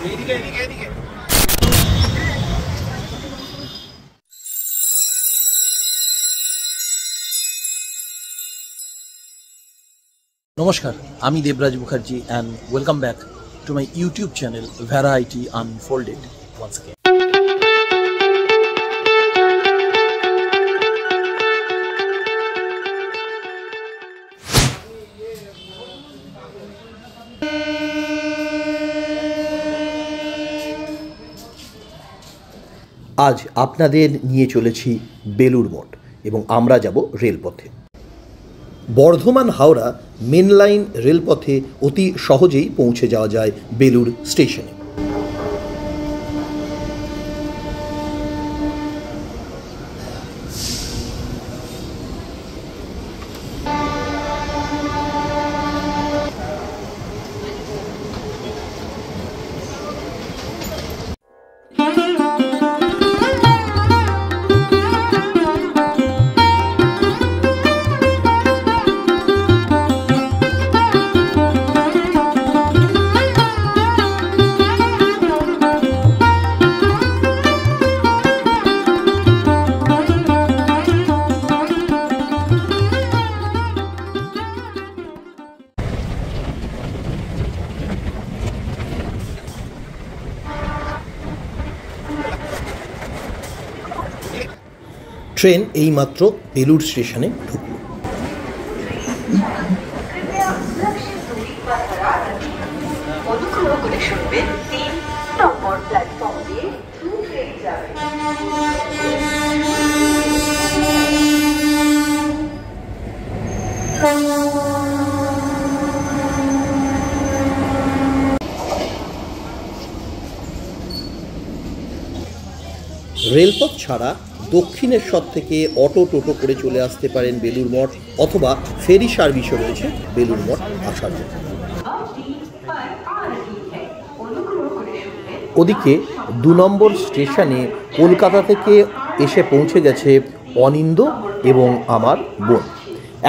নমস্কার, আমি Debraj Mukherjee and welcome back to my YouTube channel Variety Unfolded once again. আজ আপনাদের নিয়ে চলেছি বেলুড় মঠ এবং আমরা যাব রেলপথে। বর্ধমান হাওড়া মেন লাইন রেলপথে অতি সহজেই পৌঁছে যাওয়া যায় বেলুড় স্টেশনে। ট্রেন এইমাত্র বেলুড় স্টেশনে ঢুকল। রেলপথ ছাড়া দক্ষিণেশ্বর থেকে অটো টোটো করে চলে আসতে পারেন বেলুড় মঠ, অথবা ফেরি সার্ভিসও রয়েছে বেলুড় মঠ আসার জন্য। ওদিকে ২ নম্বর স্টেশনে কলকাতা থেকে এসে পৌঁছে গেছে অনিন্দ এবং আমার বোন।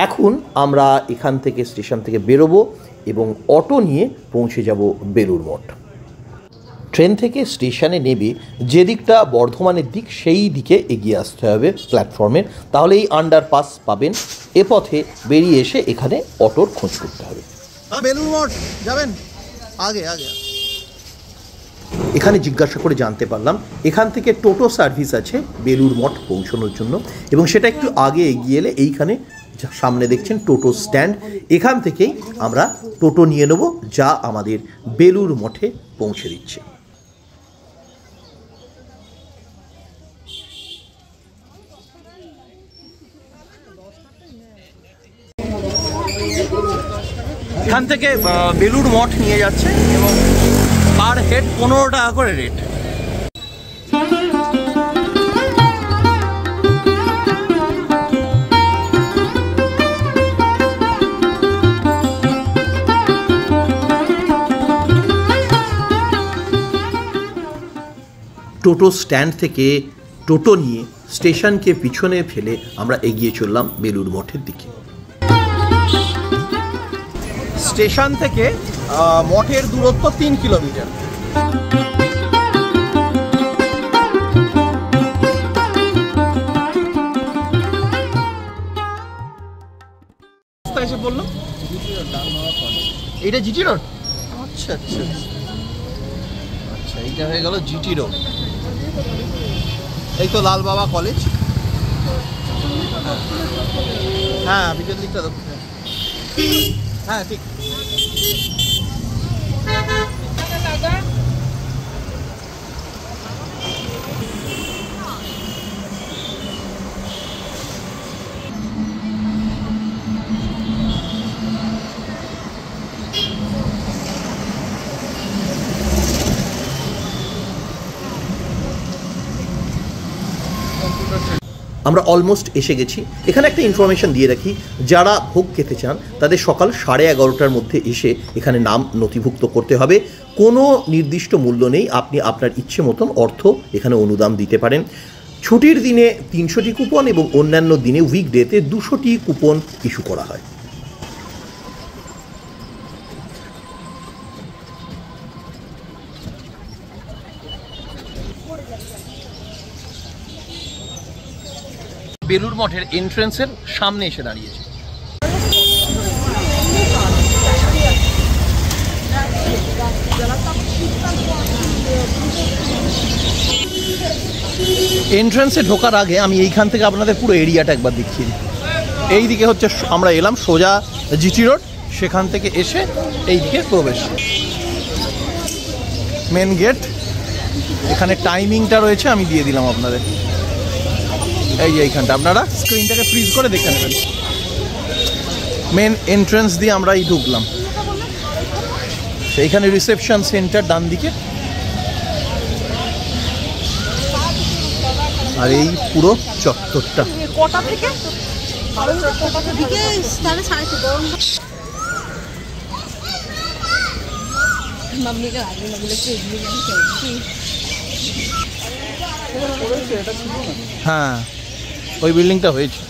এখন আমরা এখান থেকে স্টেশন থেকে বেরোবো এবং অটো নিয়ে পৌঁছে যাব বেলুড় মঠ। ট্রেন থেকে স্টেশনে নেবে যে দিকটা বর্ধমানের দিক সেই দিকে এগিয়ে আসতে হবে প্ল্যাটফর্মের, তাহলেই আন্ডারপাস পাবেন। এ পথে বেরিয়ে এসে এখানে অটোর খোঁজ করতে হবে। বেলুড় মঠ যাবেন আগে আগে। এখানে জিজ্ঞাসা করে জানতে পারলাম এখান থেকে টোটো সার্ভিস আছে বেলুড় মঠ পৌঁছানোর জন্য, এবং সেটা একটু আগে এগিয়ে এলে এইখানে সামনে দেখছেন টোটো স্ট্যান্ড, এখান থেকেই আমরা টোটো নিয়ে নেব যা আমাদের বেলুড় মঠে পৌঁছে দিচ্ছে। এখান থেকে বেলুড় মঠ নিয়ে যাচ্ছে এবং পার হেড 15 টাকা করে রেট। টোটো স্ট্যান্ড থেকে টোটো নিয়ে স্টেশনকে পিছনে ফেলে আমরা এগিয়ে চললাম বেলুড় মঠের দিকে। স্টেশন থেকে মঠের দূরত্ব 3 কিলোমিটার। এসে বললো এটা জিটি রোড। আচ্ছা আচ্ছা আচ্ছা, এইটা হয়ে গেল জিটি রোড। এই তো লাল বাবা কলেজ। হ্যাঁ, বিকেল দিকটা দেখো। হ্যাঁ ঠিক। আমরা অলমোস্ট এসে গেছি। এখানে একটা ইনফরমেশন দিয়ে রাখি, যারা ভোগ খেতে চান তাদের সকাল 11:30টার মধ্যে এসে এখানে নাম নথিভুক্ত করতে হবে। কোনো নির্দিষ্ট মূল্য নেই, আপনি আপনার ইচ্ছে মতন অর্থ এখানে অনুদান দিতে পারেন। ছুটির দিনে 300টি কুপন এবং অন্যান্য দিনে উইকডেতে 200টি কুপন ইস্যু করা হয়। বেলুড় মঠের এন্ট্রেন্সের সামনে এসে দাঁড়িয়েছি। এন্ট্রেন্সে ঢোকার আগে আমি এইখান থেকে আপনাদের পুরো এরিয়াটা একবার দেখিয়ে দিই। এই দিকে হচ্ছে আমরা এলাম সোজা জিটি রোড, সেখান থেকে এসে এই দিকে প্রবেশ, মেন গেট। এখানে টাইমিংটা রয়েছে, আমি দিয়ে দিলাম আপনাদের। এই যে এইখানটা আপনারা স্ক্রিনটাকে ফ্রিজ করে দেখে নেবেন। মেন এন্ট্রেন্স দিয়ে আমরা এই ঢুকলাম, সেইখানে রিসেপশন সেন্টার ডান দিকে, আর এই পুরো চত্বরটা। কটা থেকে দিকে তাহলে 4:30 মামনিকে আগে না বলে কি হ্যাঁ, ওই বিল্ডিংটা হয়েছে।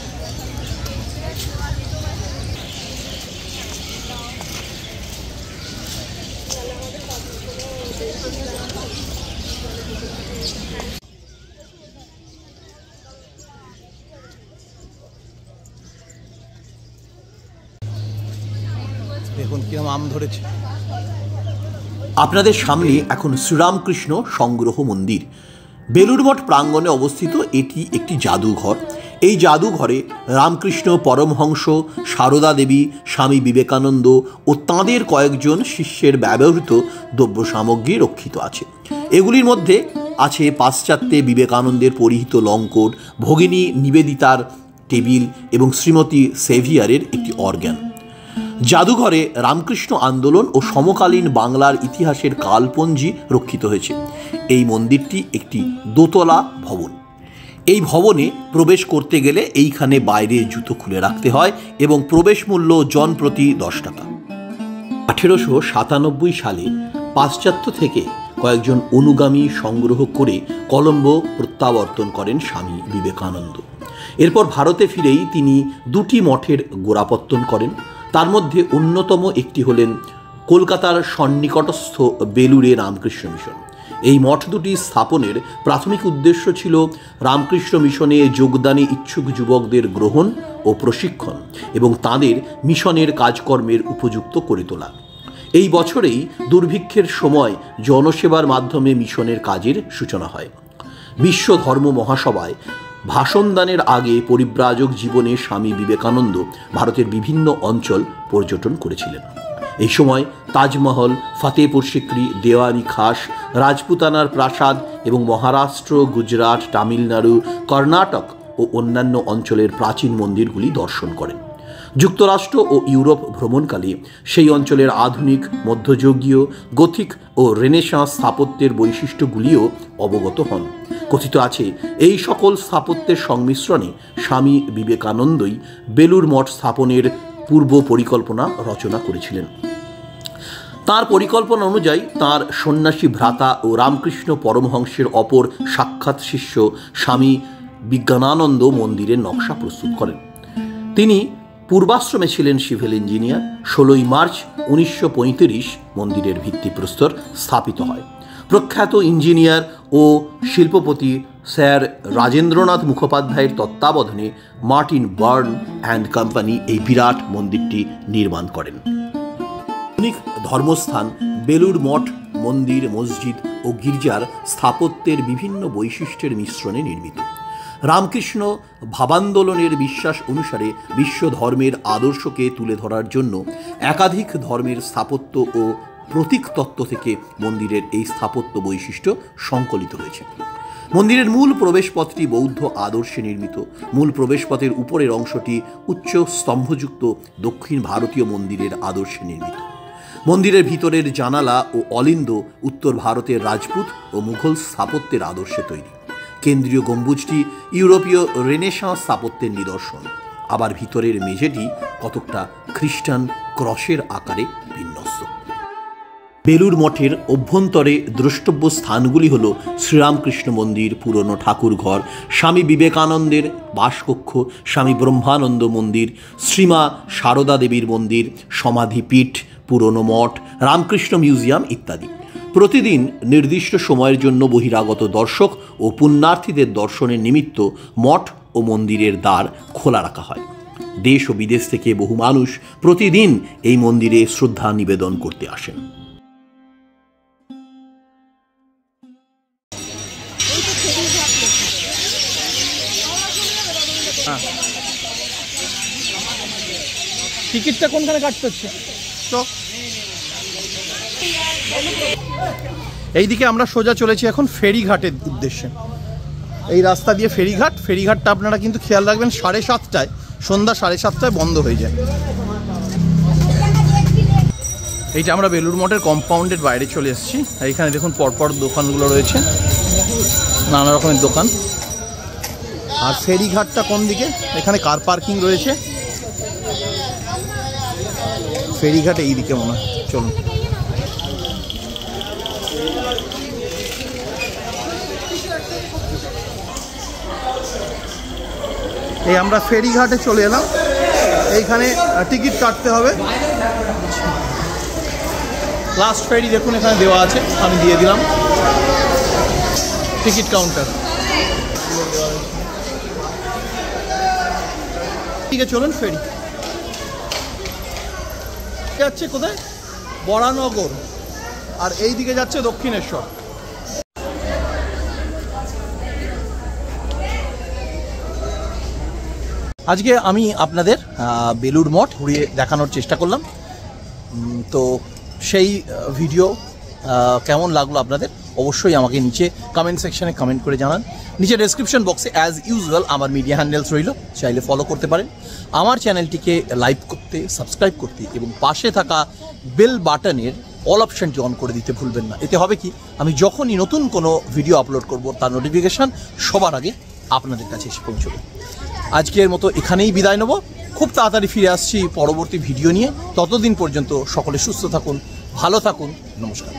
দেখুন কিরকম আম ধরেছে। আপনাদের সামনে এখন শ্রীরামকৃষ্ণ সংগ্রহ মন্দির। বেলুড় মঠ প্রাঙ্গণে অবস্থিত এটি একটি জাদুঘর। এই জাদুঘরে রামকৃষ্ণ পরমহংস, সারদা দেবী, স্বামী বিবেকানন্দ ও তাঁদের কয়েকজন শিষ্যের ব্যবহৃত দ্রব্য সামগ্রী রক্ষিত আছে। এগুলির মধ্যে আছে পাশ্চাত্যে বিবেকানন্দের পরিহিত লঙ্কট, ভগিনী নিবেদিতার টেবিল এবং শ্রীমতী সেভিয়ারের একটি অর্গান। জাদুঘরে রামকৃষ্ণ আন্দোলন ও সমকালীন বাংলার ইতিহাসের কালপঞ্জি রক্ষিত হয়েছে। এই মন্দিরটি একটি দোতলা ভবন। এই ভবনে প্রবেশ করতে গেলে এইখানে বাইরে জুতো খুলে রাখতে হয় এবং প্রবেশ মূল্য জনপ্রতি 10 টাকা। 1897 সালে পাশ্চাত্য থেকে কয়েকজন অনুগামী সংগ্রহ করে কলম্বো প্রত্যাবর্তন করেন স্বামী বিবেকানন্দ। এরপর ভারতে ফিরেই তিনি 2টি মঠের গোড়াপত্তন করেন। তার মধ্যে অন্যতম একটি হলেন কলকাতার সন্নিকটস্থ বেলুড়ে রামকৃষ্ণ মিশন। এই মঠ দুটি স্থাপনের প্রাথমিক উদ্দেশ্য ছিল রামকৃষ্ণ মিশনে যোগদানে ইচ্ছুক যুবকদের গ্রহণ ও প্রশিক্ষণ এবং তাদের মিশনের কাজকর্মের উপযুক্ত করে তোলা। এই বছরেই দুর্ভিক্ষের সময় জনসেবার মাধ্যমে মিশনের কাজের সূচনা হয়। বিশ্ব ধর্ম মহাসভায় ভাষণদানের আগে পরিব্রাজক জীবনে স্বামী বিবেকানন্দ ভারতের বিভিন্ন অঞ্চল পর্যটন করেছিলেন। এই সময় তাজমহল, ফতেপুর সিক্রি, দেওয়ানি খাস, রাজপুতানার প্রাসাদ এবং মহারাষ্ট্র, গুজরাট, তামিলনাড়ু, কর্ণাটক ও অন্যান্য অঞ্চলের প্রাচীন মন্দিরগুলি দর্শন করেন। যুক্তরাষ্ট্র ও ইউরোপ ভ্রমণকালে সেই অঞ্চলের আধুনিক, মধ্যযুগীয়, গথিক ও রেনেসাঁ স্থাপত্যের বৈশিষ্ট্যগুলিও অবগত হন। কথিত আছে এই সকল স্থাপত্যের সংমিশ্রণে স্বামী বিবেকানন্দই বেলুড় মঠ স্থাপনের পূর্ব পরিকল্পনা রচনা করেছিলেন। তার পরিকল্পনা অনুযায়ী তাঁর সন্ন্যাসী ভ্রাতা ও রামকৃষ্ণ পরমহংসের অপর সাক্ষাৎ শিষ্য স্বামী বিজ্ঞানানন্দ মন্দিরের নকশা প্রস্তুত করেন। তিনি পূর্বাশ্রমে ছিলেন সিভিল ইঞ্জিনিয়ার। 16ই মার্চ 1935 মন্দিরের ভিত্তিপ্রস্তর স্থাপিত হয়। প্রখ্যাত ইঞ্জিনিয়ার ও শিল্পপতি স্যার রাজেন্দ্রনাথ মুখোপাধ্যায়ের তত্ত্বাবধানে মার্টিন বার্ন অ্যান্ড কোম্পানি এই বিরাট মন্দিরটি নির্মাণ করেন। আধুনিক ধর্মস্থান বেলুড় মঠ মন্দির, মসজিদ ও গির্জার স্থাপত্যের বিভিন্ন বৈশিষ্ট্যের মিশ্রণে নির্মিত। রামকৃষ্ণ ভাবান্দোলনের বিশ্বাস অনুসারে বিশ্ব ধর্মের আদর্শকে তুলে ধরার জন্য একাধিক ধর্মের স্থাপত্য ও প্রতীক তত্ত্ব থেকে মন্দিরের এই স্থাপত্য বৈশিষ্ট্য সংকলিত হয়েছে। মন্দিরের মূল প্রবেশপথটি বৌদ্ধ আদর্শে নির্মিত। মূল প্রবেশপথের উপরের অংশটি উচ্চ স্তম্ভযুক্ত দক্ষিণ ভারতীয় মন্দিরের আদর্শে নির্মিত। মন্দিরের ভিতরের জানালা ও অলিন্দ উত্তর ভারতের রাজপুত ও মুঘল স্থাপত্যের আদর্শে তৈরি। কেন্দ্রীয় গম্বুজটি ইউরোপীয় রেনেসাঁ স্থাপত্যের নিদর্শন। আবার ভিতরের মেঝেটি কতকটা খ্রিস্টান ক্রসের আকারে বিন্যস্ত। বেলুড় মঠের অভ্যন্তরে দ্রষ্টব্য স্থানগুলি হল শ্রীরামকৃষ্ণ মন্দির, পুরনো ঠাকুরঘর, স্বামী বিবেকানন্দের বাসকক্ষ, স্বামী ব্রহ্মানন্দ মন্দির, শ্রীমা সারদা দেবীর মন্দির, সমাধিপীঠ, পুরনো মঠ, রামকৃষ্ণ মিউজিয়াম ইত্যাদি। প্রতিদিন নির্দিষ্ট সময়ের জন্য বহিরাগত দর্শক ও পুণ্যার্থীদের দর্শনের নিমিত্ত মঠ ও ও মন্দিরের দ্বার খোলা রাখা হয়। দেশ ও বিদেশ থেকে বহু মানুষ প্রতিদিন এই মন্দিরে শ্রদ্ধা নিবেদন করতে আসেন। টিকিটটা কোনখানে কাটতে হচ্ছে? তো এইদিকে আমরা সোজা চলেছি এখন ফেরিঘাটের উদ্দেশ্যে। এই রাস্তা দিয়ে ফেরিঘাট। ফেরিঘাটটা আপনারা কিন্তু খেয়াল রাখবেন, 7:30টায়, সন্ধ্যা 7:30টায় বন্ধ হয়ে যায়। এইটা আমরা বেলুড় মঠের কম্পাউন্ডের বাইরে চলে এসেছি। এইখানে দেখুন পরপর দোকানগুলো রয়েছে, নানা রকমের দোকান। আর ফেরিঘাটটা কোন দিকে? এখানে কার পার্কিং রয়েছে। ফেরিঘাট এই দিকে মনে হয়। চলুন। এই আমরা ফেরিঘাটে চলে এলাম। এইখানে টিকিট কাটতে হবে। লাস্ট ফেরি দেখুন এখানে দেওয়া আছে, আমি দিয়ে দিলাম। Ticket counter. ঠিক আছে, চলুন ফেরি যাচ্ছে কোথায়? বরানগর। আর এই দিকে যাচ্ছে দক্ষিণেশ্বর। আজকে আমি আপনাদের বেলুড় মঠ ঘুরিয়ে দেখানোর চেষ্টা করলাম। তো সেই ভিডিও কেমন লাগলো আপনাদের অবশ্যই আমাকে নিচে কমেন্ট সেকশনে কমেন্ট করে জানান। নিচে ডেসক্রিপশন বক্সে অ্যাজ ইউজুয়াল আমার মিডিয়া হ্যান্ডেলস রইল, চাইলে ফলো করতে পারেন। আমার চ্যানেলটিকে লাইক করতে, সাবস্ক্রাইব করতে এবং পাশে থাকা বেল বাটনের অল অপশানটি অন করে দিতে ভুলবেন না। এতে হবে কি, আমি যখনই নতুন কোনো ভিডিও আপলোড করব তার নোটিফিকেশান সবার আগে আপনাদের কাছে এসে পৌঁছবে। আজকের মতো এখানেই বিদায় নেব। খুব তাড়াতাড়ি ফিরে আসছি পরবর্তী ভিডিও নিয়ে। ততদিন পর্যন্ত সকলে সুস্থ থাকুন, ভালো থাকুন। নমস্কার।